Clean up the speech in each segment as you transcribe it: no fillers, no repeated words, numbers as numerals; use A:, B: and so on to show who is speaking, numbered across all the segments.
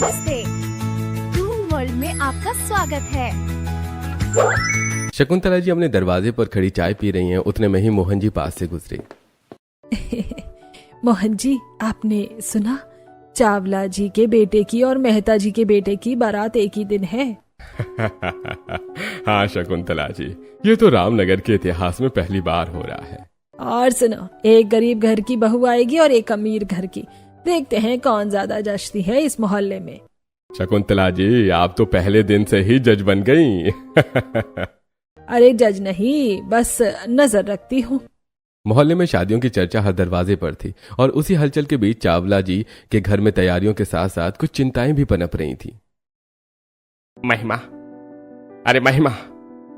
A: नमस्ते, twin world में आपका स्वागत है।
B: शकुंतला जी अपने दरवाजे पर खड़ी चाय पी रही हैं। उतने में ही मोहन जी पास से गुजरे।
C: मोहन जी, आपने सुना चावला जी के बेटे की और मेहता जी के बेटे की बारात एक ही दिन है।
B: हाँ शकुंतला जी, ये तो रामनगर के इतिहास में पहली बार हो रहा है।
C: और सुनो, एक गरीब घर की बहू आएगी और एक अमीर घर की। देखते हैं कौन ज्यादा जचती है इस मोहल्ले में।
B: शकुंतला जी, आप तो पहले दिन से ही जज बन गई।
C: अरे जज नहीं, बस नजर रखती हूँ।
B: मोहल्ले में शादियों की चर्चा हर दरवाजे पर थी और उसी हलचल के बीच चावला जी के घर में तैयारियों के साथ साथ कुछ चिंताएं भी पनप रही थी।
D: महिमा, अरे महिमा,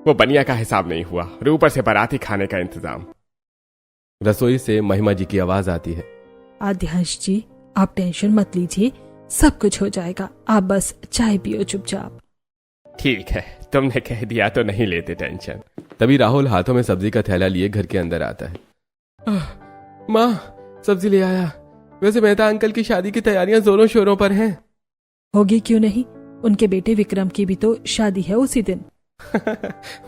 D: वो बनिया का हिसाब नहीं हुआ और ऊपर से बाराती खाने का इंतजाम।
B: रसोई से महिमा जी की आवाज आती है।
C: आद्यांश जी, आप टेंशन मत लीजिए, सब कुछ हो जाएगा। आप बस चाय पियो चुपचाप।
D: ठीक है, तुमने कह दिया तो नहीं लेते टेंशन।
B: तभी राहुल हाथों में सब्जी का थैला लिए घर के अंदर आता है। माँ, सब्जी ले आया। वैसे मेहता अंकल की शादी की तैयारियां जोरों शोरों पर हैं।
C: होगी क्यों नहीं, उनके बेटे विक्रम की भी तो शादी है उसी दिन।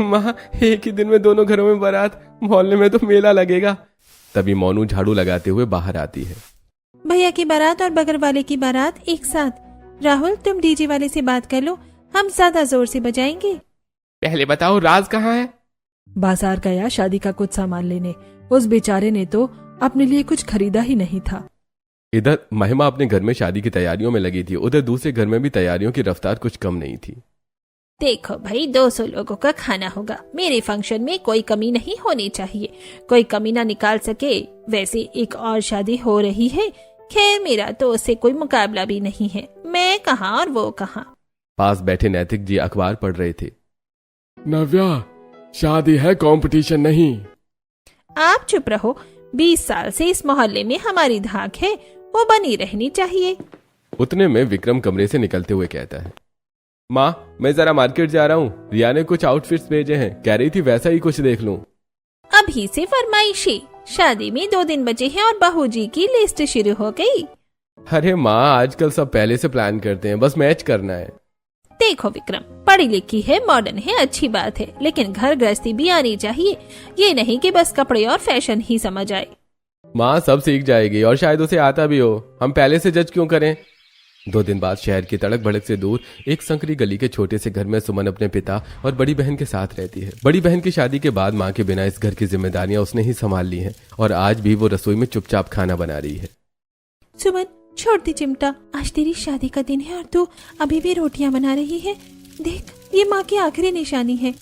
B: माँ, एक ही दिन में दोनों घरों में बारात, मोहल्ले में तो मेला लगेगा। तभी मोनू झाड़ू लगाते हुए बाहर आती है।
E: भैया की बारात और बगल वाले की बारात एक साथ। राहुल, तुम डीजे वाले से बात कर लो, हम ज्यादा जोर से बजाएंगे।
D: पहले बताओ राज कहाँ है?
C: बाजार गया शादी का कुछ सामान लेने। उस बेचारे ने तो अपने लिए कुछ खरीदा ही नहीं था।
B: इधर महिमा अपने घर में शादी की तैयारियों में लगी थी, उधर दूसरे घर में भी तैयारियों की रफ्तार कुछ कम नहीं थी।
E: देखो भाई, 200 लोगों का खाना होगा। मेरे फंक्शन में कोई कमी नहीं होनी चाहिए। कोई कमी ना निकाल सके। वैसे एक और शादी हो रही है। खैर, मेरा तो उससे कोई मुकाबला भी नहीं है। मैं कहाँ और वो कहाँ।
B: पास बैठे नैतिक जी अखबार पढ़ रहे थे।
D: नव्या, शादी है, कंपटीशन नहीं।
E: आप चुप रहो। 20 साल से इस मोहल्ले में हमारी धाक है, वो बनी रहनी चाहिए।
B: उतने में विक्रम कमरे से निकलते हुए कहता है, माँ, मैं जरा मार्केट जा रहा हूँ। रिया ने कुछ आउटफिट्स भेजे हैं, कह रही थी वैसा ही कुछ देख लूं।
E: अभी से फरमाइशी। शादी में 2 दिन बचे हैं और बहू जी की लिस्ट शुरू हो गई।
B: अरे माँ, आजकल सब पहले से प्लान करते हैं, बस मैच करना है।
E: देखो विक्रम, पढ़ी लिखी है, मॉडर्न है, अच्छी बात है, लेकिन घर गृहस्थी भी आनी चाहिए। ये नहीं कि बस कपड़े और फैशन ही समझ आए।
B: माँ, सब सीख जाएगी और शायद उसे आता भी हो। हम पहले से जज क्यों करें। 2 दिन बाद शहर की तड़क भड़क से दूर एक संकरी गली के छोटे से घर में सुमन अपने पिता और बड़ी बहन के साथ रहती है। बड़ी बहन की शादी के बाद माँ के बिना इस घर की जिम्मेदारियां उसने ही संभाल ली हैं और आज भी वो रसोई में चुपचाप खाना बना रही है।
E: सुमन, छोड़ दे चिमटा। आज तेरी शादी का दिन है और तू अभी भी रोटियां बना रही है। देख, ये माँ की आखिरी निशानी है।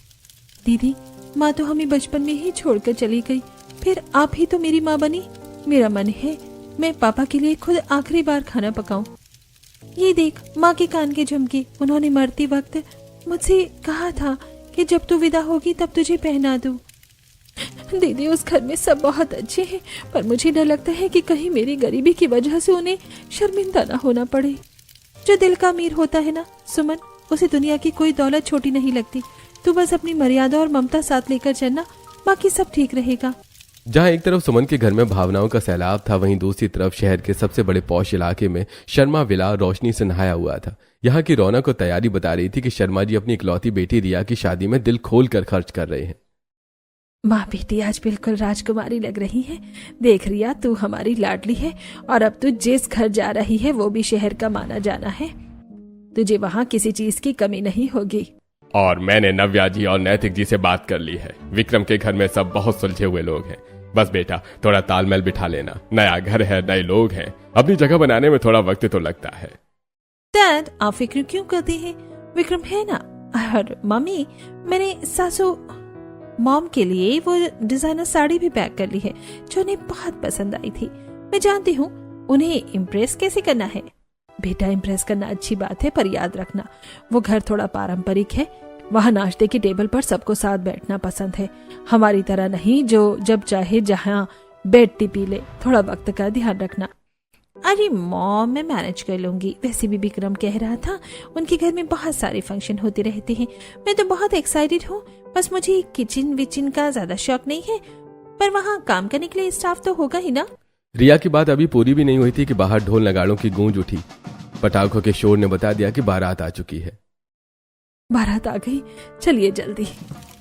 E: दीदी, माँ तो हमें बचपन में ही छोड़कर चली गई, फिर आप ही तो मेरी माँ बनी। मेरा मन है मैं पापा के लिए खुद आखिरी बार खाना पकाऊं। ये देख, माँ के कान के झुमके। उन्होंने मरते वक्त मुझसे कहा था कि जब तू विदा होगी तब तुझे पहना दूं। दीदी, उस घर में सब बहुत अच्छे हैं, पर मुझे डर लगता है कि कहीं मेरी गरीबी की वजह से उन्हें शर्मिंदा ना होना पड़े। जो दिल का अमीर होता है ना सुमन, उसे दुनिया की कोई दौलत छोटी नहीं लगती। तू बस अपनी मर्यादा और ममता साथ लेकर चलना, बाकी सब ठीक रहेगा।
B: जहां एक तरफ सुमन के घर में भावनाओं का सैलाब था, वहीं दूसरी तरफ शहर के सबसे बड़े पौष इलाके में शर्मा विला रोशनी से नहाया हुआ था। यहाँ की रौनक और तैयारी बता रही थी कि शर्मा जी अपनी इकलौती बेटी रिया की शादी में दिल खोल कर खर्च कर रहे हैं।
C: माँ बेटी आज बिल्कुल राजकुमारी लग रही है। देख रिया, तू हमारी लाडली है और अब तू जिस घर जा रही है वो भी शहर का माना जाना है। तुझे वहाँ किसी चीज की कमी नहीं होगी।
D: और मैंने नव्या जी और नैतिक जी से बात कर ली है। विक्रम के घर में सब बहुत सुलझे हुए लोग हैं। बस बेटा, थोड़ा तालमेल बिठा लेना। नया घर है, नए लोग हैं, अपनी जगह बनाने में थोड़ा वक्त तो लगता है।
E: डैड, आप फिक्र क्यों करते हैं? विक्रम है ना। और मम्मी, मैंने सासू मॉम के लिए वो डिजाइनर साड़ी भी पैक कर ली है जो उन्हें बहुत पसंद आई थी। मैं जानती हूँ उन्हें इम्प्रेस कैसे करना है। बेटा, इम्प्रेस करना अच्छी बात है, पर याद रखना वो घर थोड़ा पारंपरिक है। वहाँ नाश्ते की टेबल पर सबको साथ बैठना पसंद है, हमारी तरह नहीं जो जब चाहे जहाँ बैठती पी ले। थोड़ा वक्त का ध्यान रखना। अरे मॉम, मैं मैनेज कर लूंगी। वैसे भी विक्रम कह रहा था उनके घर में बहुत सारे फंक्शन होते रहते हैं। मैं तो बहुत एक्साइटेड हूँ, बस मुझे किचन विचन का ज्यादा शौक नहीं है, पर वहाँ काम करने के लिए स्टाफ तो होगा ही ना।
B: रिया की बात अभी पूरी भी नहीं हुई थी कि बाहर ढोल नगाड़ों की गूंज उठी। पटाखों के शोर ने बता दिया कि बारात आ चुकी है।
C: बारात आ गई, चलिए जल्दी।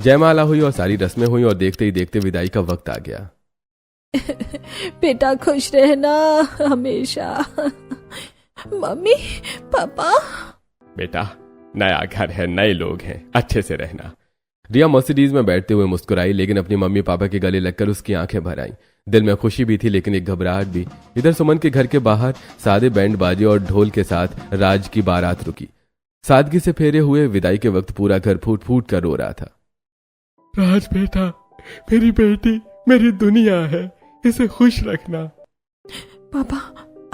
B: जयमाला हुई और सारी रस्में हुई और देखते ही देखते विदाई का वक्त आ गया।
C: बेटा खुश रहना हमेशा। मम्मी, पापा।
D: बेटा, नया घर है, नए लोग हैं, अच्छे से रहना।
B: रिया मर्सिडीज में बैठते हुए मुस्कुराई, लेकिन अपनी मम्मी पापा के गले लगकर उसकी आंखें भर आईं। दिल में खुशी भी थी लेकिन एक घबराहट भी। इधर सुमन के घर के बाहर सादे बैंड बाजे और ढोल के साथ राज की बारात रुकी। सादगी से फेरे हुए विदाई के वक्त पूरा घर फूट फूट कर रो रहा था।
D: राज बेटा, मेरी बेटी मेरी दुनिया है, इसे खुश रखना।
C: पापा,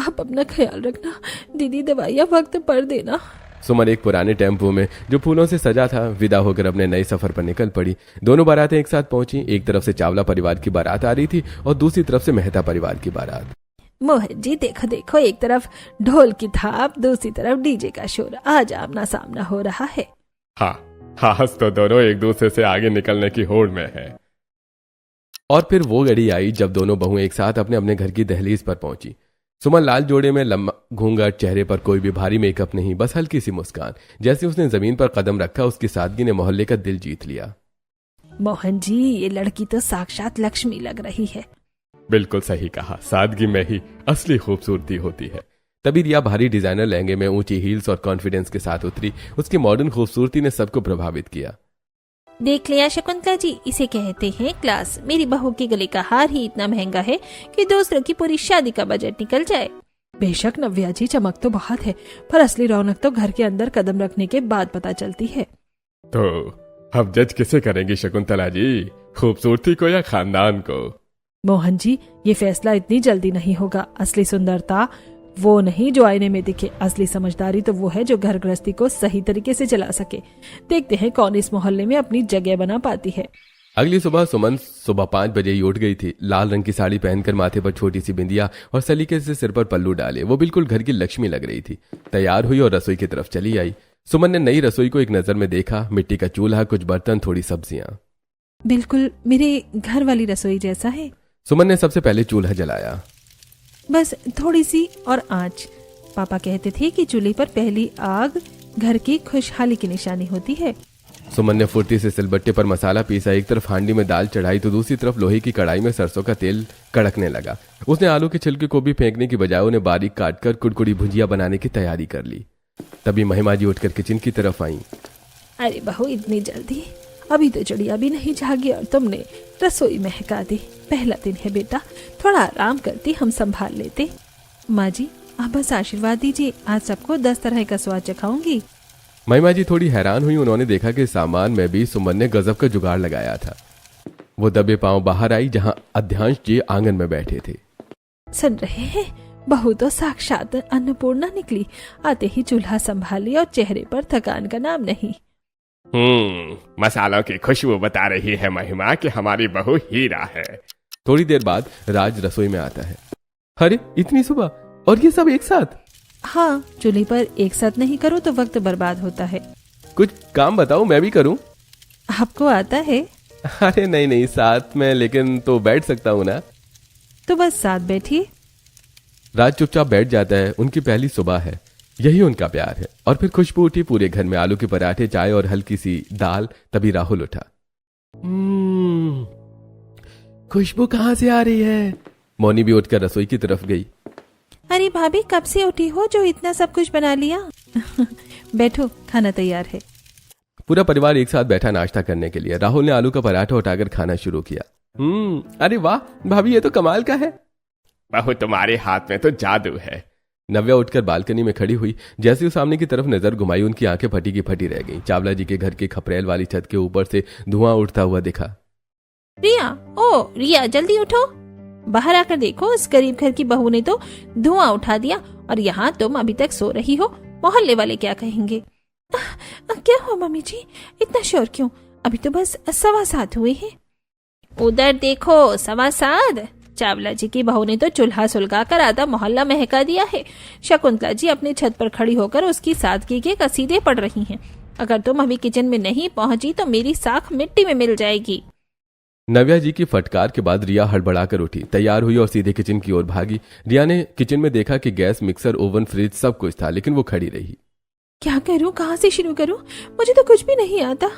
C: आप अपना ख्याल रखना। दीदी दवाइयाँ वक्त पर देना।
B: सुमन एक पुराने टेम्पो में जो फूलों से सजा था विदा होकर अपने नए सफर पर निकल पड़ी। दोनों बारातें एक साथ पहुंची। एक तरफ से चावला परिवार की बारात आ रही थी और दूसरी तरफ से मेहता परिवार की बारात।
C: मोहन जी देखो देखो, एक तरफ ढोल की थाप, दूसरी तरफ डीजे का शोर। आज आमना सामना हो रहा है।
D: हाँ, हास तो दोनों एक दूसरे से आगे निकलने की होड़ में है।
B: और फिर वो घड़ी आई जब दोनों बहुएं एक साथ अपने अपने घर की दहलीज पर पहुंची। सुमन लाल जोड़े में लंबा घूंघट, चेहरे पर कोई भी भारी मेकअप नहीं, बस हल्की सी मुस्कान। जैसे उसने जमीन पर कदम रखा उसकी सादगी ने मोहल्ले का दिल जीत लिया।
C: मोहन जी, ये लड़की तो साक्षात लक्ष्मी लग रही है।
D: बिल्कुल सही कहा, सादगी में ही असली खूबसूरती होती है।
B: तभी रिया भारी डिजाइनर लहंगे में ऊंची हील्स और कॉन्फिडेंस के साथ उतरी। उसकी मॉडर्न खूबसूरती ने सबको प्रभावित किया।
E: देख लिया शकुंतला जी, इसे कहते हैं क्लास। मेरी बहू के गले का हार ही इतना महंगा है कि दूसरों की पूरी शादी का बजट निकल जाए।
C: बेशक नव्या जी, चमक तो बहुत है, पर असली रौनक तो घर के अंदर कदम रखने के बाद पता चलती है।
D: तो अब जज किसे करेंगी शकुंतला जी, खूबसूरती को या खानदान को?
C: मोहन जी, ये फैसला इतनी जल्दी नहीं होगा। असली सुंदरता वो नहीं जो आईने में दिखे, असली समझदारी तो वो है जो घर गृहस्थी को सही तरीके से चला सके। देखते हैं कौन इस मोहल्ले में अपनी जगह बना पाती है।
B: अगली सुबह सुमन सुबह 5 बजे ही उठ गई थी। लाल रंग की साड़ी पहनकर, माथे पर छोटी सी बिंदिया और सलीके से सिर पर पल्लू डाले वो बिल्कुल घर की लक्ष्मी लग रही थी। तैयार हुई और रसोई की तरफ चली आई। सुमन ने नई रसोई को एक नजर में देखा। मिट्टी का चूल्हा, कुछ बर्तन, थोड़ी सब्जियां।
E: बिल्कुल मेरे घर वाली रसोई जैसा है।
B: सुमन ने सबसे पहले चूल्हा जलाया।
E: बस थोड़ी सी और आंच। पापा कहते थे कि चूल्हे पर पहली आग घर की खुशहाली की निशानी होती है।
B: सुमन ने फुर्ती से सिलबट्टे पर मसाला पीसा। एक तरफ हांडी में दाल चढ़ाई तो दूसरी तरफ लोहे की कढ़ाई में सरसों का तेल कड़कने लगा। उसने आलू के छिलके को भी फेंकने की बजाय उन्हें बारीक काटकर कुड़कुड़ी भुजिया बनाने की तैयारी कर ली। तभी महिमा जी उठकर किचन की तरफ आई।
C: अरे बहू, इतनी जल्दी? अभी तो चिड़िया भी नहीं जागी और तुमने रसोई महका दी। पहला दिन है बेटा, थोड़ा आराम करती, हम संभाल लेते।
E: माँ जी, आप बस आशीर्वाद दीजिए, आज सबको 10 तरह का स्वाद चखाऊंगी।
B: महिमा जी थोड़ी हैरान हुई। उन्होंने देखा कि सामान में भी सुमन ने गजब का जुगाड़ लगाया था। वो दबे पांव बाहर आई जहां अध्यांश जी आंगन में बैठे थे।
C: सुन रहे हैं, बहू तो साक्षात अन्नपूर्णा निकली। आते ही चूल्हा संभाली और चेहरे पर थकान का नाम नहीं।
D: मसालों की खुशबू बता रही है महिमा कि हमारी बहू हीरा है।
B: थोड़ी देर बाद राज रसोई में आता है। अरे इतनी सुबह और ये सब एक साथ?
E: हाँ, चूल्हे पर एक साथ नहीं करो तो वक्त बर्बाद होता है।
B: कुछ काम बताओ, मैं भी करूं।
E: आपको आता है?
B: अरे नहीं नहीं, साथ में, लेकिन तो बैठ सकता हूं ना।
E: तो बस साथ बैठिए।
B: राज चुपचाप बैठ जाता है। उनकी पहली सुबह है, यही उनका प्यार है। और फिर खुशबू उठी पूरे घर में। आलू के पराठे, चाय और हल्की सी दाल। तभी राहुल उठा। खुशबू कहाँ से आ रही है? मोनी भी उठकर रसोई की तरफ गई।
E: अरे भाभी, कब से उठी हो जो इतना सब कुछ बना लिया? बैठो, खाना तैयार है।
B: पूरा परिवार एक साथ बैठा नाश्ता करने के लिए। राहुल ने आलू का पराठा उठाकर खाना शुरू किया। अरे वाह भाभी, ये तो कमाल का है।
D: बहू, तुम्हारे हाथ में तो जादू है।
B: नव्या उठकर बालकनी में खड़ी हुई। जैसे वो सामने की तरफ नजर घुमाई, उनकी आंखें फटी की फटी रह गईं। चावला जी के घर के खपरेल वाली छत के ऊपर से धुआं उठता हुआ दिखा।
E: रिया जल्दी उठो, बाहर आकर देखो, उस गरीब घर की बहू ने तो धुआं उठा दिया और यहाँ तुम अभी तक सो रही हो। मोहल्ले वाले क्या कहेंगे? क्या हुआ मम्मी जी, इतना शोर क्यों? अभी तो बस 7:15 हुए हैं। उधर देखो, 7:15। चावला जी की बहू ने तो चूल्हा सुलगा कर आधा मोहल्ला महका दिया है। शकुंतला जी अपनी छत पर खड़ी होकर उसकी सादगी के कसीदे पढ़ रही हैं। अगर तुम अभी किचन में नहीं पहुंची तो मेरी साख मिट्टी में मिल जाएगी।
B: नव्या जी की फटकार के बाद रिया हड़बड़ाकर उठी, तैयार हुई और सीधे किचन की ओर भागी। रिया ने किचन में देखा कि गैस, मिक्सर, ओवन, फ्रिज सब कुछ था, लेकिन वो खड़ी रही।
E: क्या करूं, कहाँ से शुरू करूं? मुझे तो कुछ भी नहीं आता।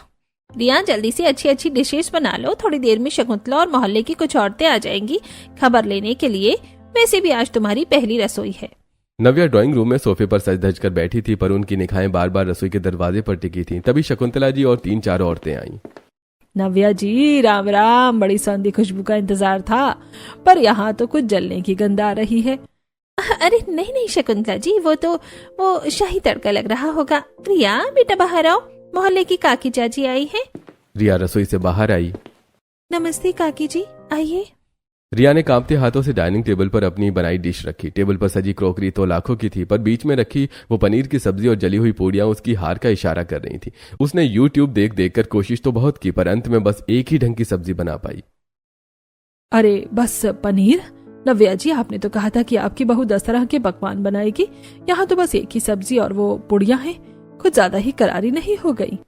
E: रिया, जल्दी से अच्छी अच्छी डिशेस बना लो, थोड़ी देर में शकुंतला और मोहल्ले की कुछ औरतें आ जाएंगी खबर लेने के लिए। वैसे भी आज तुम्हारी पहली रसोई है।
B: नव्या ड्राइंग रूम में सोफे पर सज धज कर बैठी थी, पर उनकी निगाहें बार बार रसोई के दरवाजे पर टिकी थीं। तभी शकुंतला जी और 3-4 औरतें आईं।
C: नव्या जी, राम राम। बड़ी सौंधी खुशबू का इंतजार था, पर यहाँ तो कुछ जलने की गंध आ रही है।
E: अरे नहीं नहीं शकुंतला जी, वो शाही तड़का लग रहा होगा। रिया बेटा बाहर आओ, मोहल्ले की काकी चाची आई है।
B: रिया रसोई से बाहर आई।
E: नमस्ते काकी जी, आइए।
B: रिया ने कांपते हाथों से डाइनिंग टेबल पर अपनी बनाई डिश रखी। टेबल पर सजी क्रॉकरी तो लाखों की थी, पर बीच में रखी वो पनीर की सब्जी और जली हुई पूड़ियां उसकी हार का इशारा कर रही थी। उसने यूट्यूब देख देख कर कोशिश तो बहुत की, पर अंत में बस एक ही ढंग की सब्जी बना पाई।
C: अरे बस पनीर? नव्या जी, आपने तो कहा था कि आपकी बहू 10 तरह के पकवान बनाएगी। यहाँ तो बस एक ही सब्जी और वो पुड़ियां हैं। कुछ ज्यादा ही करारी नहीं हो गई?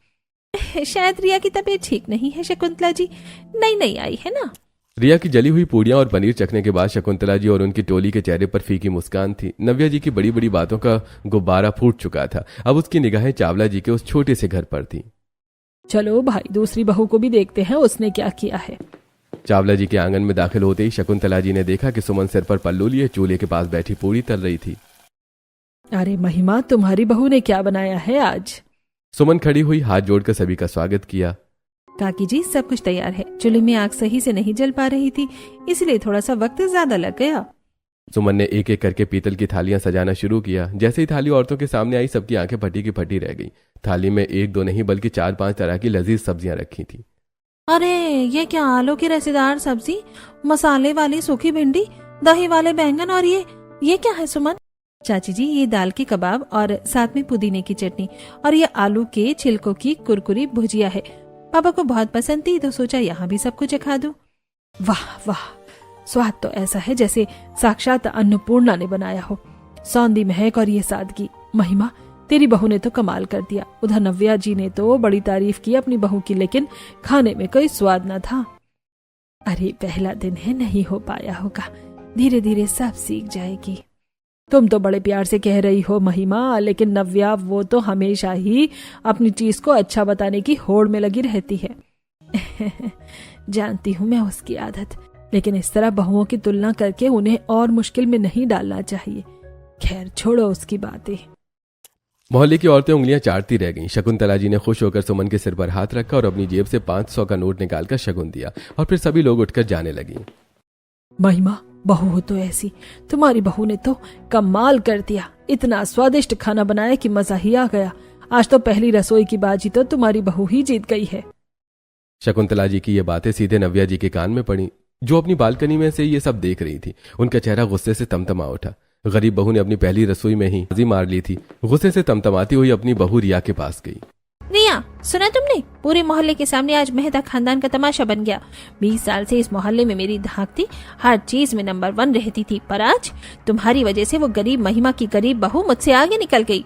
E: शायद रिया की तबीयत ठीक नहीं है शकुंतला जी, नई नई आई है ना।
B: रिया की जली हुई पूड़ियां और पनीर चखने के बाद शकुंतला जी और उनकी टोली के चेहरे पर फीकी मुस्कान थी। नव्या जी की बड़ी बड़ी बातों का गुब्बारा फूट चुका था। अब उसकी निगाहें चावला जी के उस छोटे से घर पर थी।
C: चलो भाई, दूसरी बहू को भी देखते हैं उसने क्या किया है।
B: चावला जी के आंगन में दाखिल होते ही शकुंतला जी ने देखा कि सुमन सिर पर पल्लू लिए चूल्हे के पास बैठी पूड़ी तल रही थी।
C: अरे महिमा, तुम्हारी बहू ने क्या बनाया है आज?
B: सुमन खड़ी हुई, हाथ जोड़कर सभी का स्वागत किया।
E: काकी जी, सब कुछ तैयार है। चूल्हे में आग सही से नहीं जल पा रही थी, इसलिए थोड़ा सा वक्त ज्यादा लग गया।
B: सुमन ने एक एक करके पीतल की थालियां सजाना शुरू किया। जैसे ही थाली औरतों के सामने आई, सबकी आंखें फटी की फटी रह गई। थाली में 1-2 नहीं बल्कि 4-5 तरह की लजीज सब्जियां रखी थी।
E: अरे ये क्या, आलू की रसेदार सब्जी, मसाले वाली सूखी भिंडी, दही वाले बैंगन, और ये क्या है सुमन? चाची जी, ये दाल के कबाब और साथ में पुदीने की चटनी, और ये आलू के छिलकों की कुरकुरी भुजिया है। पापा को बहुत पसंद थी तो सोचा यहाँ भी सब कुछ खा दूं।
C: वाह वाह, स्वाद तो ऐसा है जैसे साक्षात अन्नपूर्णा ने बनाया हो। सौंधी महक और ये सादगी। महिमा, तेरी बहू ने तो कमाल कर दिया। उधर नव्या जी ने तो बड़ी तारीफ की अपनी बहू की, लेकिन खाने में कोई स्वाद न था। अरे पहला दिन है, नहीं हो पाया होगा, धीरे धीरे सब सीख जाएगी। तुम तो बड़े प्यार से कह रही हो महिमा, लेकिन नव्या वो तो हमेशा ही अपनी चीज को अच्छा बताने की होड़ में लगी रहती है। जानती हूँ मैं उसकी आदत, लेकिन इस तरह बहुओं की तुलना करके उन्हें और मुश्किल में नहीं डालना चाहिए। खैर छोड़ो उसकी बातें।
B: मोहल्ले की औरतें उंगलियां चाटती रह गईं। शकुंतला जी ने खुश होकर सुमन के सिर पर हाथ रखा और अपनी जेब से 500 का नोट निकालकर शगुन दिया, और फिर सभी लोग उठकर जाने लगी।
C: महिमा, बहू हो तो ऐसी। तुम्हारी बहू ने तो कमाल कर दिया। इतना स्वादिष्ट खाना बनाया कि मजा ही आ गया। आज तो पहली रसोई की बाजी तो तुम्हारी बहू ही जीत गई है।
B: शकुंतला जी की ये बातें सीधे नव्या जी के कान में पड़ी, जो अपनी बालकनी में से ये सब देख रही थी। उनका चेहरा गुस्से से तमतमा उठा। गरीब बहू ने अपनी पहली रसोई में ही बाजी मार ली थी। गुस्से से तमतमाती हुई अपनी बहू रिया के पास गई।
E: रिया, सुना तुमने? पूरे मोहल्ले के सामने आज मेहता खानदान का तमाशा बन गया। 20 साल से इस मोहल्ले में मेरी धाक थी, हर चीज में नंबर 1 रहती थी, पर आज तुम्हारी वजह से वो गरीब महिमा की गरीब बहू मुझसे आगे निकल गई।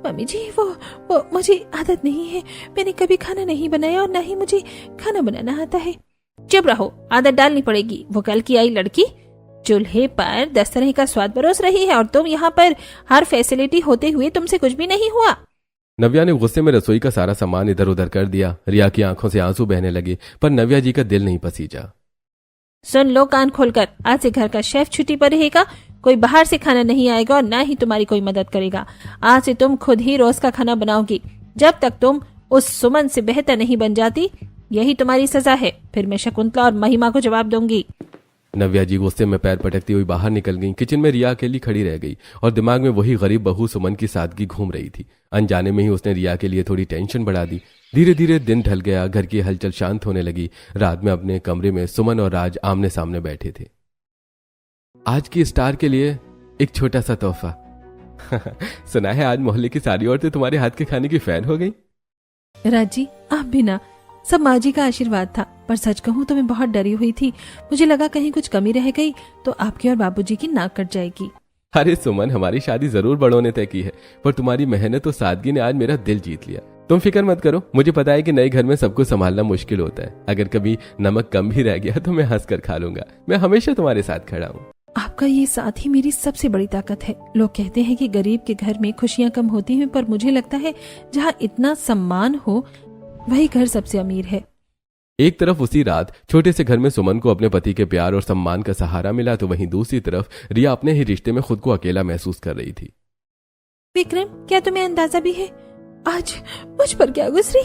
E: मम्मी जी, वो मुझे आदत नहीं है। मैंने कभी खाना नहीं बनाया और न ही मुझे खाना बनाना आता है। चुप रहो, आदत डालनी पड़ेगी। वो कल की आई लड़की चूल्हे पर 10 तरह का स्वाद परोस रही है और तुम यहाँ पर हर फैसिलिटी होते हुए तुमसे कुछ भी नहीं हुआ।
B: नव्या ने गुस्से में रसोई का सारा सामान इधर उधर कर दिया। रिया की आंखों से आंसू बहने लगे, पर नव्या जी का दिल नहीं पसीजा।
E: सुन लो कान खोलकर, आज से घर का शेफ छुट्टी पर रहेगा। कोई बाहर से खाना नहीं आएगा और न ही तुम्हारी कोई मदद करेगा। आज से तुम खुद ही रोज का खाना बनाओगी। जब तक तुम उस सुमन से बेहतर नहीं बन जाती, यही तुम्हारी सजा है। फिर मैं शकुंतला और महिमा को जवाब दूंगी।
B: नव्या जी गुस्से में पैर पटकती हुई बाहर निकल गई। किचन में रिया अकेली खड़ी रह गई और दिमाग में वही गरीब बहू सुमन की सादगी घूम रही थी। अनजाने में ही उसने रिया के लिए थोड़ी टेंशन बढ़ा दी। धीरे धीरे दिन ढल गया, घर की हलचल शांत होने लगी। रात में अपने कमरे में सुमन और राज आमने सामने बैठे थे। आज की स्टार के लिए एक छोटा सा तोहफा। सुना है आज मोहल्ले की सारी औरतें तुम्हारे हाथ के खाने की फैन हो गई।
E: राज जी, आप भी ना, सब माँ जी का आशीर्वाद था। पर सच कहूँ तो मैं बहुत डरी हुई थी। मुझे लगा कहीं कुछ कमी रह गई तो आपकी और बाबूजी की नाक कट जाएगी।
B: अरे सुमन, हमारी शादी जरूर बड़ों ने तय की है, पर तुम्हारी मेहनत और सादगी ने आज मेरा दिल जीत लिया। तुम फिक्र मत करो, मुझे पता है कि नए घर में सबको संभालना मुश्किल होता है। अगर कभी नमक कम भी रह गया तो मैं हंसकर खा लूंगा। मैं हमेशा तुम्हारे साथ खड़ा हूँ।
C: आपका ये साथ ही मेरी सबसे बड़ी ताकत है। लोग कहते हैं कि गरीब के घर में खुशियां कम होती हैं, पर मुझे लगता है जहाँ इतना सम्मान हो वही घर सबसे अमीर है।
B: एक तरफ उसी रात छोटे से घर में सुमन को अपने पति के प्यार और सम्मान का सहारा मिला, तो वहीं दूसरी तरफ रिया अपने ही रिश्ते में खुद को अकेला महसूस कर रही थी।
E: विक्रम, क्या तुम्हें अंदाजा भी है आज मुझ पर क्या गुजरी?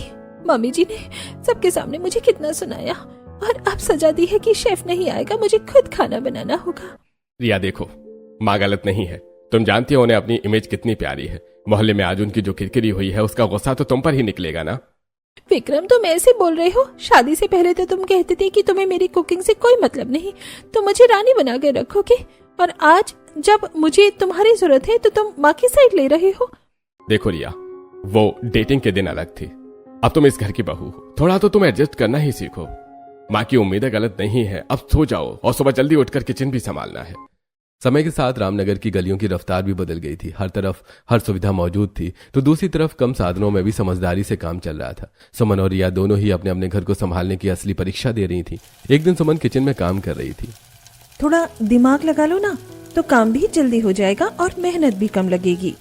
E: मम्मी जी ने सबके सामने मुझे कितना सुनाया और अब सजा दी है कि शेफ नहीं आएगा, मुझे खुद खाना बनाना होगा।
D: रिया देखो, माँ गलत नहीं है। तुम जानती हो उन्हें अपनी इमेज कितनी प्यारी है। मोहल्ले में आज उनकी जो किरकिरी हुई है उसका गुस्सा तो तुम पर ही निकलेगा ना।
E: विक्रम, तुम ऐसे बोल रहे हो? शादी से पहले तो तुम कहते थे कि तुम्हें मेरी कुकिंग से कोई मतलब नहीं, तुम मुझे रानी बना के रखोगे, और आज जब मुझे तुम्हारी जरूरत है तो तुम माँ की साइड ले रहे हो।
D: देखो रिया, वो डेटिंग के दिन अलग थी, अब तुम इस घर की बहू हो, थोड़ा तो तुम एडजस्ट करना ही सीखो। माँ की उम्मीदें गलत नहीं है, अब सो जाओ और सुबह जल्दी उठकर किचन भी संभालना है।
B: समय के साथ रामनगर की गलियों की रफ्तार भी बदल गई थी। हर तरफ हर सुविधा मौजूद थी, तो दूसरी तरफ कम साधनों में भी समझदारी से काम चल रहा था। सुमन और रिया दोनों ही अपने अपने घर को संभालने की असली परीक्षा दे रही थी। एक दिन सुमन किचन में काम कर रही थी।
E: थोड़ा दिमाग लगा लो ना, तो काम भी जल्दी हो जाएगा और मेहनत भी कम लगेगी।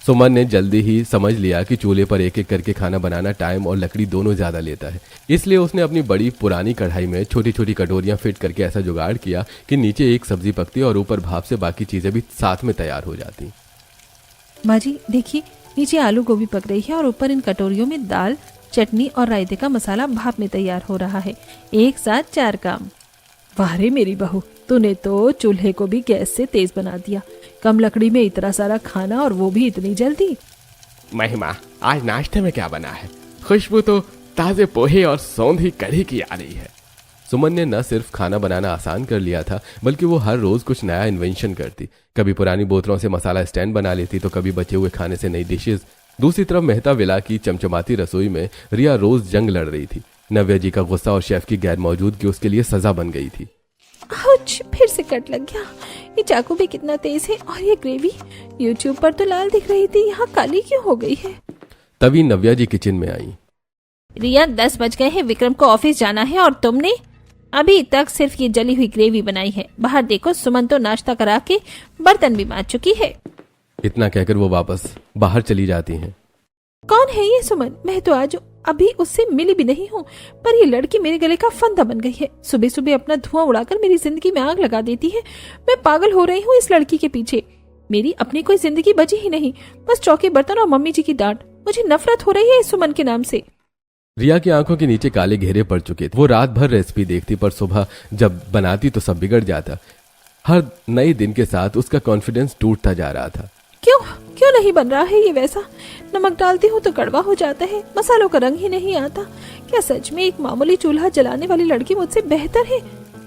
B: सुमन ने जल्दी ही समझ लिया कि चूल्हे पर एक एक करके खाना बनाना टाइम और लकड़ी दोनों ज्यादा लेता है, इसलिए उसने अपनी बड़ी पुरानी कढ़ाई में छोटी छोटी कटोरियां फिट करके ऐसा जुगाड़ किया कि नीचे एक सब्जी पकती और ऊपर भाप से बाकी चीजें भी साथ में तैयार हो जाती।
C: माँ जी देखिए, नीचे आलू गोभी पक रही है और ऊपर इन कटोरियों में दाल, चटनी और रायते का मसाला भाप में तैयार हो रहा है। एक साथ 4 काम। वाह रे मेरी बहू, तूने तो चूल्हे को भी गैस से तेज बना दिया। कम लकड़ी में इतना सारा खाना और वो भी इतनी जल्दी।
D: महिमा, आज नाश्ते में क्या बना है? खुशबू तो ताजे पोहे और सौंधी कढ़ी की आ रही है।
B: सुमन ने न सिर्फ खाना बनाना आसान कर लिया था, बल्कि वो हर रोज कुछ नया इन्वेंशन करती। कभी पुरानी बोतलों से मसाला स्टैंड बना लेती, तो कभी बचे हुए खाने से नई डिशेज। दूसरी तरफ मेहता विला की चमचमाती रसोई में रिया रोज जंग लड़ रही थी। नव्या जी का गुस्सा और शेफ की गैर मौजूदगी उसके लिए सजा बन गई थी।
E: आउच, फिर से कट लग गया। ये चाकू भी कितना तेज है, और ये ग्रेवी यूट्यूब पर तो लाल दिख रही थी, यहाँ काली क्यों हो गई है?
B: तभी नव्या जी किचन में आई।
E: रिया, 10 बज गए हैं, विक्रम को ऑफिस जाना है और तुमने अभी तक सिर्फ ये जली हुई ग्रेवी बनाई है। बाहर देखो, सुमन तो नाश्ता करा के बर्तन भी मांज चुकी है।
B: इतना कहकर वो वापस बाहर चली जाती हैं।
E: कौन है ये सुमन? मैं तो आज अभी उससे मिली भी नहीं हूँ, पर ये लड़की मेरे गले का फंदा बन गई है। सुबह सुबह अपना धुआं उड़ाकर मेरी जिंदगी में आग लगा देती है। मैं पागल हो रही हूँ इस लड़की के पीछे। मेरी अपनी कोई जिंदगी बची ही नहीं, बस चौके बर्तन और मम्मी जी की डांट। मुझे नफरत हो रही है इस सुमन के नाम से।
B: रिया की आंखों के नीचे काले घेरे पड़ चुके थे। वो रात भर रेसिपी देखती, पर सुबह जब बनाती तो सब बिगड़ जाता। हर नए दिन के साथ उसका कॉन्फिडेंस टूटता जा रहा था।
E: क्यों नहीं बन रहा है ये वैसा? नमक डालती हूँ तो कड़वा हो जाता है, मसालों का रंग ही नहीं आता। क्या सच में एक मामूली चूल्हा जलाने वाली लड़की मुझसे बेहतर है?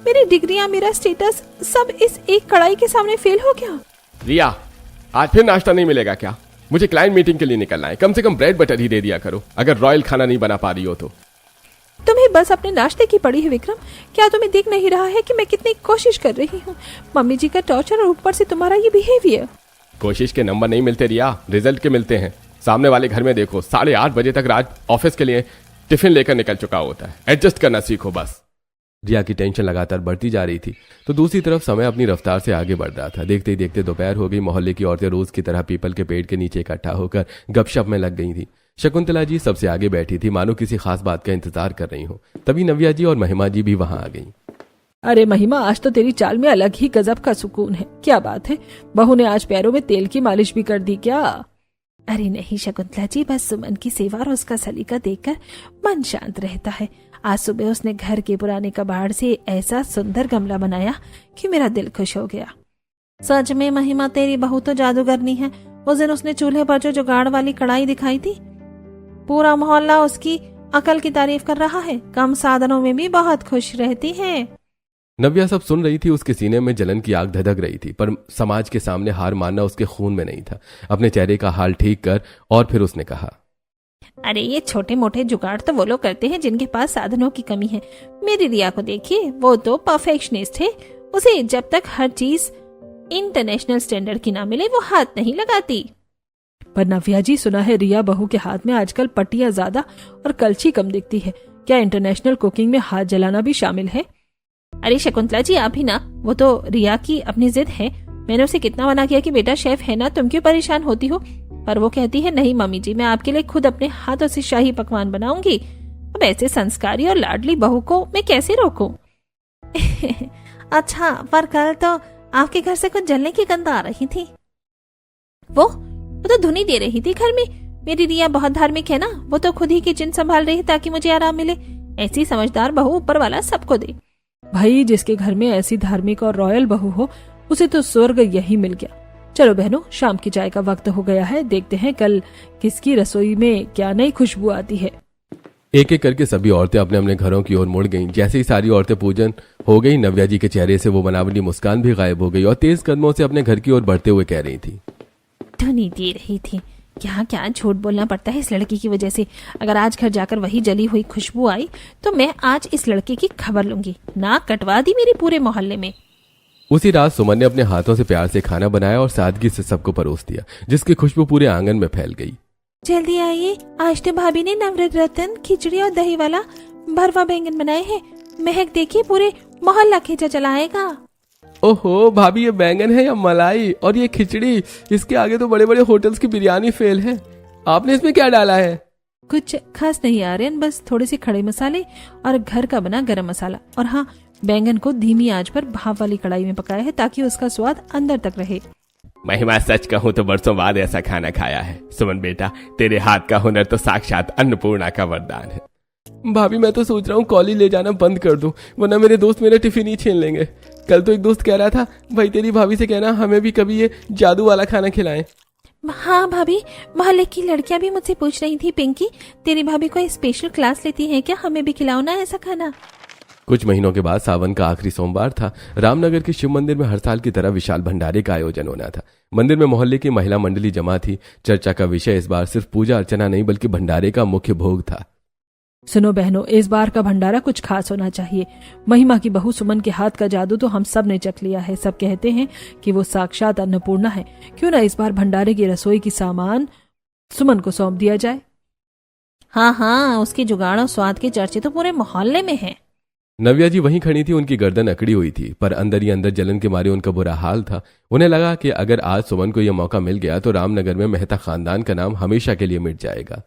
E: मेरी डिग्रियां, मेरा स्टेटस सब इस एक कढ़ाई के सामने फेल हो गया।
D: रिया, आज फिर नाश्ता नहीं मिलेगा क्या? मुझे क्लाइंट मीटिंग के लिए निकलना है, कम से कम ब्रेड बटर ही दे दिया करो, अगर रॉयल खाना नहीं बना पा रही हो तो।
E: तुम्हें बस अपने नाश्ते की पड़ी है विक्रम। क्या तुम्हें दिख नहीं रहा है कि मैं कितनी कोशिश कर रही हूँ? मम्मी जी का टॉर्चर और ऊपर से तुम्हारा ये बिहेवियर।
D: कोशिश के नंबर नहीं मिलते रिया, रिजल्ट के मिलते हैं। सामने वाले घर में देखो, 8:30 बजे तक राज ऑफिस के लिए टिफिन लेकर निकल चुका होता है। एडजस्ट करना सीखो बस।
B: रिया की टेंशन लगातार बढ़ती जा रही थी, तो दूसरी तरफ समय अपनी रफ्तार से आगे बढ़ रहा था। देखते ही देखते दोपहर हो गई। मोहल्ले की औरतें रोज की तरह पीपल के पेड़ के नीचे इकट्ठा होकर गपशप में लग गई थी। शकुंतला जी सबसे आगे बैठी थी, मानो किसी खास बात का इंतजार कर रही हो। तभी नव्या जी और महिमा जी भी वहां आ गई।
C: अरे महिमा, आज तो तेरी चाल में अलग ही गजब का सुकून है। क्या बात है, बहू ने आज पैरों में तेल की मालिश भी कर दी क्या?
E: अरे नहीं शकुंतला जी, बस सुमन की सेवा और उसका सलीका देखकर मन शांत रहता है। आज सुबह उसने घर के पुराने कबाड़ से ऐसा सुंदर गमला बनाया कि मेरा दिल खुश हो गया। सच में महिमा, तेरी बहू तो जादूगरनी है। उस दिन उसने चूल्हे पर जो जुगाड़ वाली कढ़ाई दिखाई थी, पूरा मोहल्ला उसकी अकल की तारीफ कर रहा है। कम साधनों में भी बहुत खुश रहती है।
B: नव्या सब सुन रही थी। उसके सीने में जलन की आग धधक रही थी, पर समाज के सामने हार मानना उसके खून में नहीं था। अपने चेहरे का हाल ठीक कर और फिर उसने कहा,
E: अरे ये छोटे मोटे जुगाड़ तो वो लोग करते हैं जिनके पास साधनों की कमी है। मेरी रिया को देखिए, वो तो परफेक्शनिस्ट है। उसे जब तक हर चीज इंटरनेशनल स्टैंडर्ड की ना मिले वो हाथ नहीं लगाती।
C: पर नव्या जी, सुना है रिया बहू के हाथ में आजकल पट्टियां ज्यादा और कलछी कम दिखती है। क्या इंटरनेशनल कुकिंग में हाथ जलाना भी शामिल है?
E: अरे शकुंतला जी, आप ही ना, वो तो रिया की अपनी जिद है। मैंने उसे कितना मना किया कि बेटा शेफ है ना, तुम क्यों परेशान होती हो, पर वो कहती है नहीं मम्मी जी, मैं आपके लिए खुद अपने हाथों से शाही पकवान बनाऊंगी। अब ऐसे संस्कारी और लाडली बहू को मैं कैसे रोकूं? अच्छा, पर कल तो आपके घर से कुछ जलने की गंध आ रही थी। वो तो धुनी दे रही थी घर में। मेरी रिया बहुत धार्मिक है ना, वो तो खुद ही किचन संभाल रही ताकि मुझे आराम मिले। ऐसी समझदार बहू ऊपर वाला सबको दे।
C: भाई, जिसके घर में ऐसी धार्मिक और रॉयल बहू हो उसे तो स्वर्ग यही मिल गया। चलो बहनों, शाम की चाय का वक्त हो गया है। देखते हैं कल किसकी रसोई में क्या नई खुशबू आती है।
B: एक एक करके सभी औरतें अपने अपने घरों की ओर मुड़ गईं। जैसे ही सारी औरतें पूजन हो गई, नव्या जी के चेहरे से वो बनावटी मुस्कान भी गायब हो गई और तेज कदमों से अपने घर की ओर बढ़ते हुए कह रही थी,
E: धुनी दे रही थी। क्या क्या झूठ बोलना पड़ता है इस लड़की की वजह से। अगर आज घर जाकर वही जली हुई खुशबू आई तो मैं आज इस लड़के की खबर लूंगी। नाक कटवा दी मेरे पूरे मोहल्ले में।
B: उसी रात सुमन ने अपने हाथों से प्यार से खाना बनाया और सादगी से सबको परोस दिया, जिसकी खुशबू पूरे आंगन में फैल गई।
E: जल्दी आइए, आज तो भाभी ने नवरत्न खिचड़ी और दही वाला भरवा बैंगन बनाए हैं। महक देखिए, पूरे मोहल्ला खींचा चलाएगा।
B: ओहो भाभी, ये बैंगन है या मलाई? और ये खिचड़ी, इसके आगे तो बड़े बड़े होटल्स की बिरयानी फेल है। आपने इसमें क्या डाला है?
C: कुछ खास नहीं आर्यन, बस थोड़े से खड़े मसाले और घर का बना गरम मसाला। और हाँ, बैंगन को धीमी आंच पर भाप वाली कढ़ाई में पकाया है ताकि उसका स्वाद अंदर तक रहे।
D: महिमा, सच कहूँ तो बरसों बाद ऐसा खाना खाया है। सुमन बेटा, तेरे हाथ का हुनर तो साक्षात अन्नपूर्णा का वरदान है।
B: भाभी, मैं तो सोच रहा हूँ कॉलेज ले जाना बंद कर दूं, वरना मेरे दोस्त मेरा टिफिन ही छीन लेंगे। कल तो एक दोस्त कह रहा था, भाई तेरी भाभी से कहना हमें भी कभी ये जादू वाला खाना खिलाएं।
E: हाँ भाभी, मोहल्ले की लड़कियां भी मुझसे पूछ रही थी, पिंकी तेरी भाभी कोई स्पेशल क्लास लेती है क्या, हमें भी खिलाओ ना ऐसा खाना।
B: कुछ महीनों के बाद सावन का आखिरी सोमवार था। रामनगर के शिव मंदिर में हर साल की तरह विशाल भंडारे का आयोजन होना था। मंदिर में मोहल्ले की महिला मंडली जमा थी। चर्चा का विषय इस बार सिर्फ पूजा अर्चना नहीं बल्कि भंडारे का मुख्य भोग था।
C: सुनो बहनों, इस बार का भंडारा कुछ खास होना चाहिए। महिमा की बहू सुमन के हाथ का जादू तो हम सब ने चख लिया है। सब कहते हैं कि वो साक्षात अन्नपूर्णा है। क्यों ना इस बार भंडारे की रसोई की सामान सुमन को सौंप दिया जाए।
E: हाँ हाँ, उसके जुगाड़ और स्वाद के चर्चे तो पूरे मोहल्ले में हैं।
B: नव्या जी वहीं खड़ी थी। उनकी गर्दन अकड़ी हुई थी, पर अंदर ही अंदर जलन के मारे उनका बुरा हाल था। उन्हें लगा कि अगर आज सुमन को यह मौका मिल गया तो रामनगर में मेहता खानदान का नाम हमेशा के लिए मिट जाएगा।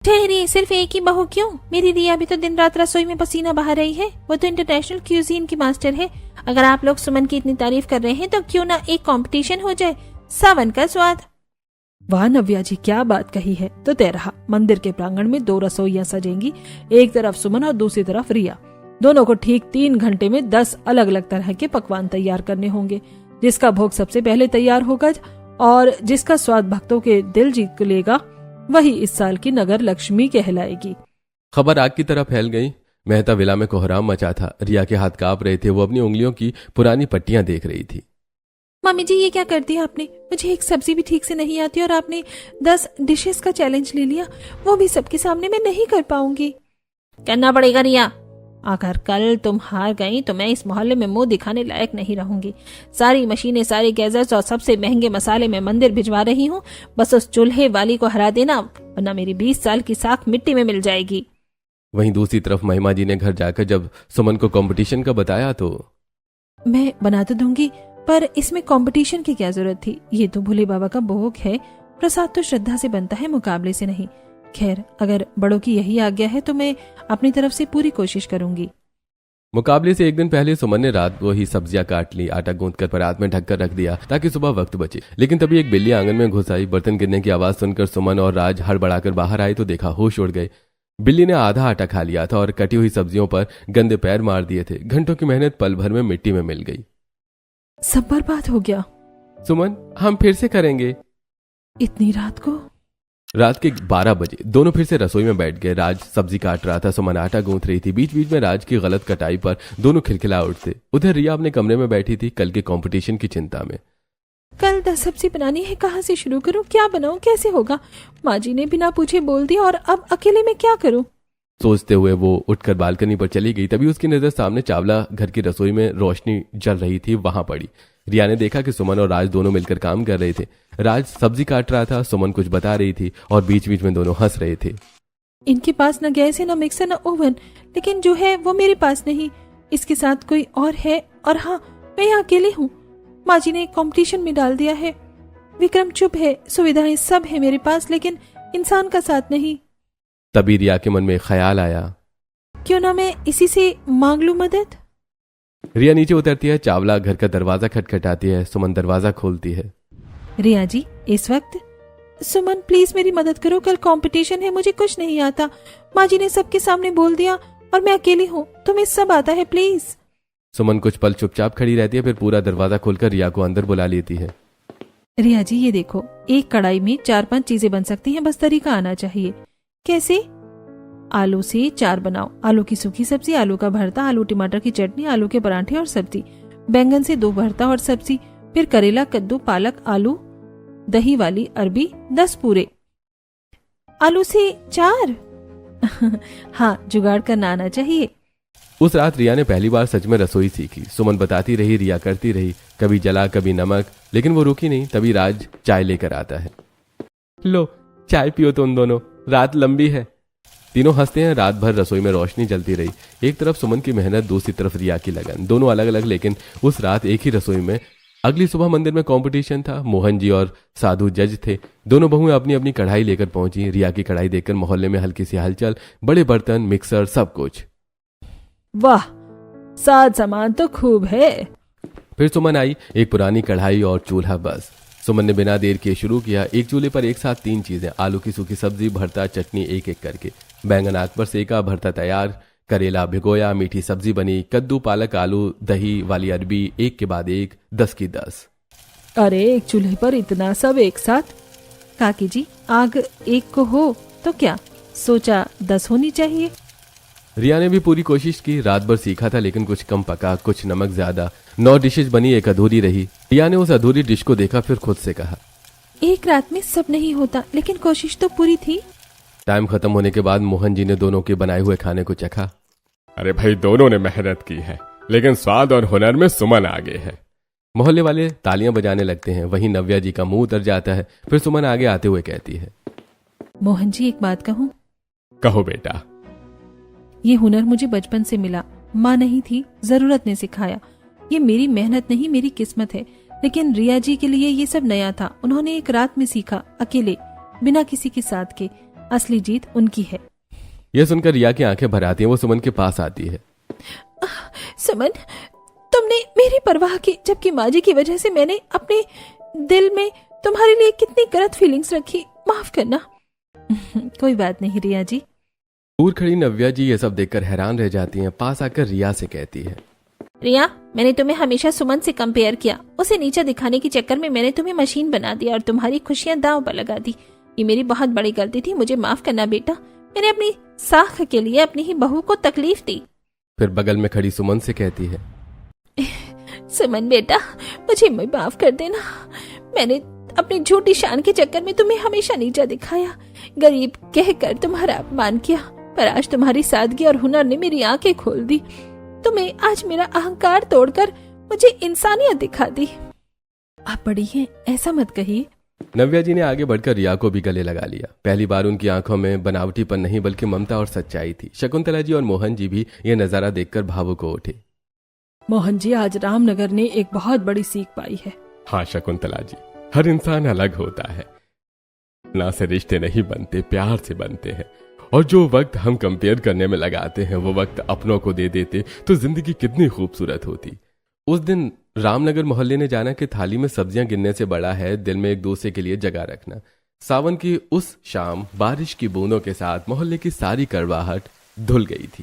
E: ठहरिए, सिर्फ एक ही बहू क्यों? मेरी रिया भी तो दिन रात रसोई में पसीना बहा रही है। वो तो इंटरनेशनल क्यूजीन की मास्टर है। अगर आप लोग सुमन की इतनी तारीफ कर रहे हैं तो क्यों ना एक कंपटीशन हो जाए, सावन का स्वाद।
C: वाह नव्या जी, क्या बात कही है। तो तय रहा, मंदिर के प्रांगण में 2 रसोइयां सजेंगी, एक तरफ सुमन और दूसरी तरफ रिया। दोनों को ठीक 3 घंटे में 10 अलग अलग तरह के पकवान तैयार करने होंगे। जिसका भोग सबसे पहले तैयार होगा और जिसका स्वाद भक्तों के दिल जीत लेगा, वही इस साल की नगर लक्ष्मी कहलाएगी।
B: खबर आग की तरह फैल गई। मेहता विला में कोहराम मचा था। रिया के हाथ कांप रहे थे। वो अपनी उंगलियों की पुरानी पट्टियां देख रही थी।
E: मम्मी जी, ये क्या कर दिया आपने? मुझे एक सब्जी भी ठीक से नहीं आती और आपने 10 डिशेस का चैलेंज ले लिया, वो भी सबके सामने मैं नहीं कर पाऊंगी। करना पड़ेगा रिया। अगर कल तुम हार गई तो मैं इस मोहल्ले में मुंह दिखाने लायक नहीं रहूंगी। सारी मशीनें, सारे गैजेट्स और सबसे महंगे मसाले मैं मंदिर भिजवा रही हूँ। बस उस चूल्हे वाली को हरा देना, वरना मेरी 20 साल की साख मिट्टी में मिल जाएगी।
B: वहीं दूसरी तरफ महिमा जी ने घर जाकर जब सुमन को कंपटीशन का बताया तो
C: मैं बना तो दूंगी, पर इसमें कंपटीशन की क्या जरूरत थी? ये तो भोले बाबा का भोग है। प्रसाद तो श्रद्धा से बनता है, मुकाबले से नहीं। खैर, अगर बड़ों की यही आज्ञा है तो मैं अपनी तरफ से पूरी कोशिश करूंगी।
B: मुकाबले से एक दिन पहले सुमन ने रात को ही सब्जियां काट ली, आटा गूंथ कर परात में ढककर रख दिया ताकि सुबह वक्त बचे। लेकिन तभी एक बिल्ली आंगन में घुस आई। बर्तन गिरने की आवाज सुनकर सुमन और राज हड़बड़ाकर बाहर आए तो देखा होश उड़ गए। बिल्ली ने आधा आटा खा लिया था और कटी हुई सब्जियों पर गंदे पैर मार दिए थे। घंटों की मेहनत पल भर में मिट्टी में मिल गई।
C: सब बर्बाद हो गया।
B: सुमन, हम फिर से करेंगे।
C: इतनी रात को?
B: रात के 12 बजे दोनों फिर से रसोई में बैठ गए। राज सब्जी काट रहा था, सुमन आटा गूंथ रही थी। बीच बीच में राज की गलत कटाई पर दोनों खिलखिला उठते। उधर रिया अपने कमरे में बैठी थी, कल के कंपटीशन की चिंता में।
C: कल 10 सब्जी बनानी है, कहाँ से शुरू करूं, क्या बनाऊं, कैसे होगा? माँ जी ने बिना पूछे बोल दिया और अब अकेले में क्या करूं?
B: सोचते हुए वो उठकर बालकनी पर चली गई। तभी उसकी नजर सामने चावला घर की रसोई में रोशनी जल रही थी, वहां पड़ी। रिया ने देखा कि सुमन और राज दोनों मिलकर काम कर रहे थे। राज सब्जी काट रहा था, सुमन कुछ बता रही थी और बीच बीच में दोनों हंस रहे थे।
E: इनके पास न गैस है, न मिक्सर, न ओवन, लेकिन जो है वो मेरे पास नहीं। इसके साथ कोई और है, और हाँ, मैं यहाँ अकेले हूँ। माँ जी ने कंपटीशन में डाल दिया है। विक्रम चुप है, सुविधाएं सब है मेरे पास, लेकिन इंसान का साथ नहीं।
B: तभी रिया के मन में ख्याल आया,
E: क्यों ना मैं इसी से मांग लूं मदद।
B: रिया नीचे उतरती है। चावला घर का दरवाजा खटखटाती है। सुमन दरवाजा खोलती है।
E: रिया जी, इस वक्त? सुमन प्लीज मेरी मदद करो, कल कंपटीशन है, मुझे कुछ नहीं आता। माँ जी ने सबके सामने बोल दिया और मैं अकेली हूँ, तुम्हें सब आता है, प्लीज।
B: सुमन कुछ पल चुपचाप खड़ी रहती है, फिर पूरा दरवाजा खोलकर रिया को अंदर बुला लेती है।
E: रिया जी ये देखो, एक कढ़ाई में 4-5 चीजें बन सकती हैं, बस तरीका आना चाहिए। कैसे? आलू से 4 बनाओ। आलू की सूखी सब्जी, आलू का भरता, आलू टमाटर की चटनी, आलू के पराठे और सब्जी, बैंगन से 2 भरता और सब्जी, फिर करेला, कद्दू, पालक, आलू, दही वाली अरबी 10 पूरे। आलू से 4? हाँ, जुगाड़ करना आना चाहिए।
B: उस रात रिया ने पहली बार सच में रसोई सीखी। सुमन बताती रही, रिया करती रही, कभी जला कभी नमक, लेकिन वो रुकी नहीं। तभी राज चाय लेकर आता है। लो चाय पियो तुम दोनों, रात लंबी है। तीनों हंसते हैं। रात भर रसोई में रोशनी जलती रही। एक तरफ सुमन की मेहनत, दूसरी तरफ रिया की लगन, दोनों अलग अलग, लेकिन उस रात एक ही रसोई में। अगली सुबह मंदिर में कंपटीशन था। मोहन जी और साधु जज थे। दोनों बहुएं अपनी अपनी कढ़ाई लेकर पहुंची। रिया की कढ़ाई देखकर मोहल्ले में हल्की सी हलचल, बड़े बर्तन, मिक्सर, सब कुछ।
C: वाह, साज सामान तो खूब है।
B: फिर सुमन आई, एक पुरानी कढ़ाई और चूल्हा। बस सुमन ने बिना देर किए शुरू किया। एक चूल्हे पर एक साथ 3 चीजें, आलू की सूखी सब्जी, भरता, चटनी, एक एक करके। बैंगन आग पर सेका, भरता तैयार, करेला भिगोया, मीठी सब्जी बनी, कद्दू, पालक, आलू, दही वाली अरबी, एक के बाद एक, 10 की 10।
C: अरे एक चूल्हे पर इतना सब एक साथ?
E: काकी जी, आग एक को हो तो क्या, सोचा 10 होनी चाहिए।
B: रिया ने भी पूरी कोशिश की। रात भर सीखा था, लेकिन कुछ कम पका, कुछ नमक ज्यादा। 9 डिशेज बनी, एक अधूरी रही। रिया ने उस अधूरी डिश को देखा, फिर खुद से कहा,
E: एक रात में सब नहीं होता, लेकिन कोशिश तो पूरी थी।
B: टाइम खत्म होने के बाद मोहन जी ने दोनों के बनाए हुए खाने को चखा।
D: अरे भाई, दोनों ने मेहनत की है, लेकिन स्वाद और हुनर में सुमन आगे है।
B: मोहल्ले वाले तालियां बजाने लगते हैं। वहीं नव्या जी का मुंह उतर जाता है। फिर सुमन आगे आते हुए कहती है,
E: मोहन जी, एक बात कहूँ?
D: कहो बेटा।
E: ये हुनर मुझे बचपन से मिला, माँ नहीं थी, जरूरत ने सिखाया। ये मेरी मेहनत नहीं, मेरी किस्मत है। लेकिन रिया जी के लिए ये सब नया था। उन्होंने एक रात में सीखा, अकेले, बिना किसी के साथ के। असली जीत उनकी है।
B: यह सुनकर रिया की आंखें भर आती हैं। वो सुमन के पास आती है।
E: सुमन, तुमने मेरी परवाह की, जबकि माँ जी की वजह से मैंने अपने दिल में तुम्हारे लिए कितनी गलत फीलिंग्स रखी। माफ करना। कोई बात नहीं रिया जी।
B: दूर खड़ी नव्या जी ये सब देखकर हैरान रह जाती हैं। पास आकर रिया से कहती है,
E: रिया, मैंने तुम्हें हमेशा सुमन से कंपेयर किया। उसे नीचा दिखाने के चक्कर में मैंने तुम्हें मशीन बना दिया और तुम्हारी खुशियां दांव पर लगा दी। ये मेरी बहुत बड़ी गलती थी, मुझे माफ करना बेटा। मैंने अपनी साख के लिए अपनी ही बहू को तकलीफ दी।
B: फिर बगल में खड़ी सुमन से कहती है,
E: सुमन बेटा, मुझे माफ कर देना। मैंने अपनी झूठी शान के चक्कर में तुम्हें हमेशा नीचा दिखाया, गरीब कहकर तुम्हारा अपमान किया। पर आज तुम्हारी सादगी और हुनर ने मेरी आंखें खोल दी। तुम्हें आज मेरा अहंकार तोड़कर मुझे इंसानियत दिखा दी। आप बड़ी हैं, ऐसा मत कहिए।
B: नव्या जी ने आगे बढ़कर रिया को भी गले लगा लिया। पहली बार उनकी आंखों में बनावटीपन नहीं, बल्कि ममता और सच्चाई थी। शकुंतला जी और मोहन जी भी यह नजारा देखकर भावुक हो उठे।
C: मोहन जी, आज रामनगर ने एक बहुत बड़ी सीख पाई है।
D: हाँ शकुंतला जी, हर इंसान अलग होता है। ना से रिश्ते नहीं बनते, प्यार से बनते हैं। और जो वक्त हम कंपेयर करने में लगाते हैं, वो वक्त अपनों को दे देते तो जिंदगी कितनी खूबसूरत होती। उस दिन रामनगर मोहल्ले ने जाना कि थाली में सब्जियां गिनने से बड़ा है दिल में एक दूसरे के लिए जगह रखना। सावन की उस शाम बारिश की बूंदों के साथ मोहल्ले की सारी कड़वाहट धुल गई थी।